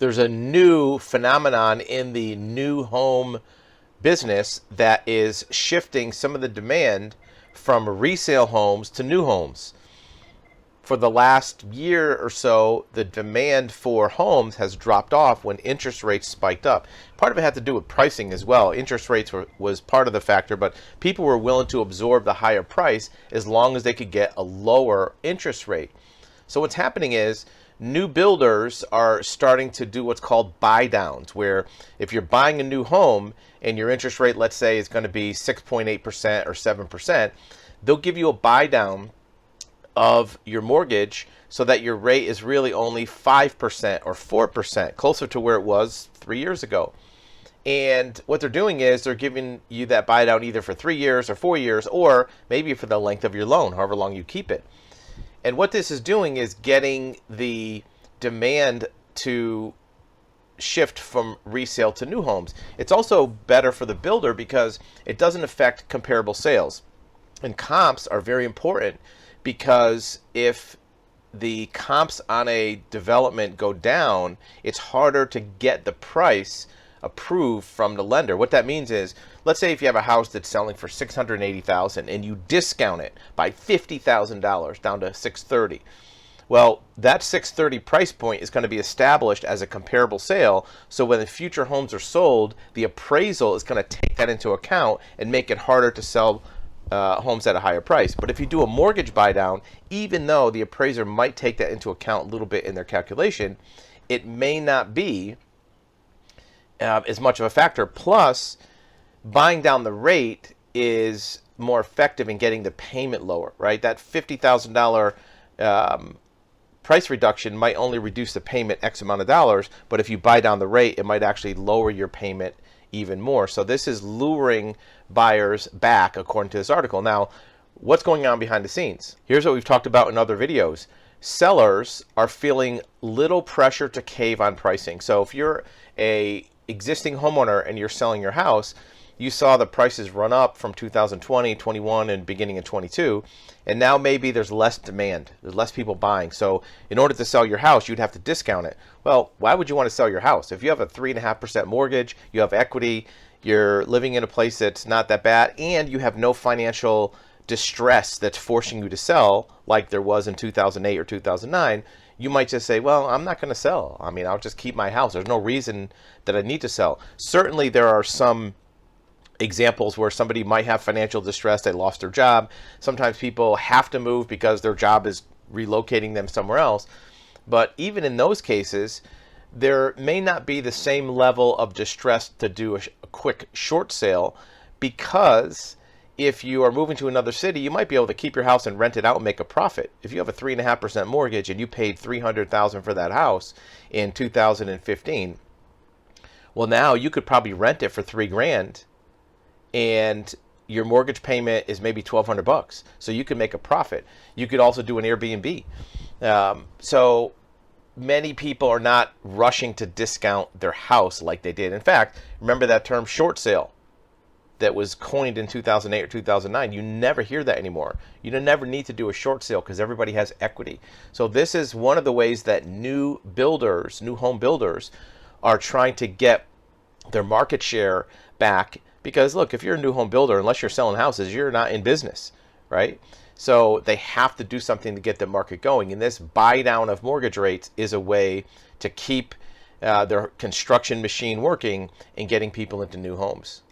there's a new phenomenon in the new home business that is shifting some of the demand from resale homes to new homes. For the last year or so, the demand for homes has dropped off when interest rates spiked up. Part of it had to do with pricing as well. Interest rates was part of the factor, but people were willing to absorb the higher price as long as they could get a lower interest rate. So what's happening is new builders are starting to do what's called buy downs, where if you're buying a new home and your interest rate, let's say, is going to be 6.8% or 7%, they'll give you a buy down of your mortgage so that your rate is really only 5% or 4%, closer to where it was 3 years ago. And what they're doing is they're giving you that buy down either for 3 years or 4 years, or maybe for the length of your loan, however long you keep it. And what this is doing is getting the demand to shift from resale to new homes. It's also better for the builder because it doesn't affect comparable sales. And comps are very important, because if the comps on a development go down, it's harder to get the price approved from the lender. What that means is, let's say if you have a house that's selling for $680,000 and you discount it by $50,000 down to $630,000. Well, that $630,000 price point is going to be established as a comparable sale. So when the future homes are sold, the appraisal is going to take that into account and make it harder to sell homes at a higher price. But if you do a mortgage buy down, even though the appraiser might take that into account a little bit in their calculation, it may not be as much of a factor. Plus, buying down the rate is more effective in getting the payment lower, right? That $50,000 price reduction might only reduce the payment X amount of dollars, but if you buy down the rate, it might actually lower your payment even more. So this is luring buyers back, according to this article. Now, what's going on behind the scenes? Here's what we've talked about in other videos. Sellers are feeling little pressure to cave on pricing. So if you're a existing homeowner and you're selling your house, you saw the prices run up from 2020, 21, and beginning in 22, and now maybe there's less demand. There's less people buying. So in order to sell your house, you'd have to discount it. Well, why would you want to sell your house? If you have a 3.5% mortgage, you have equity, you're living in a place that's not that bad, and you have no financial distress that's forcing you to sell like there was in 2008 or 2009, you might just say, well, I'm not going to sell. I mean, I'll just keep my house. There's no reason that I need to sell. Certainly there are some examples where somebody might have financial distress, they lost their job. Sometimes people have to move because their job is relocating them somewhere else. But even in those cases, there may not be the same level of distress to do a quick short sale, because if you are moving to another city, you might be able to keep your house and rent it out and make a profit. If you have a 3.5% mortgage and you paid $300,000 for that house in 2015, well, now you could probably rent it for $3,000, and your mortgage payment is maybe $1,200, so you can make a profit. You could also do an Airbnb. So many people are not rushing to discount their house like they did. In fact, remember that term short sale that was coined in 2008 or 2009? You never hear that anymore. You never need to do a short sale because everybody has equity. So this is one of the ways that new builders, new home builders, are trying to get their market share back. Because look, if you're a new home builder, unless you're selling houses, you're not in business, right? So they have to do something to get the market going. And this buy down of mortgage rates is a way to keep their construction machine working and getting people into new homes.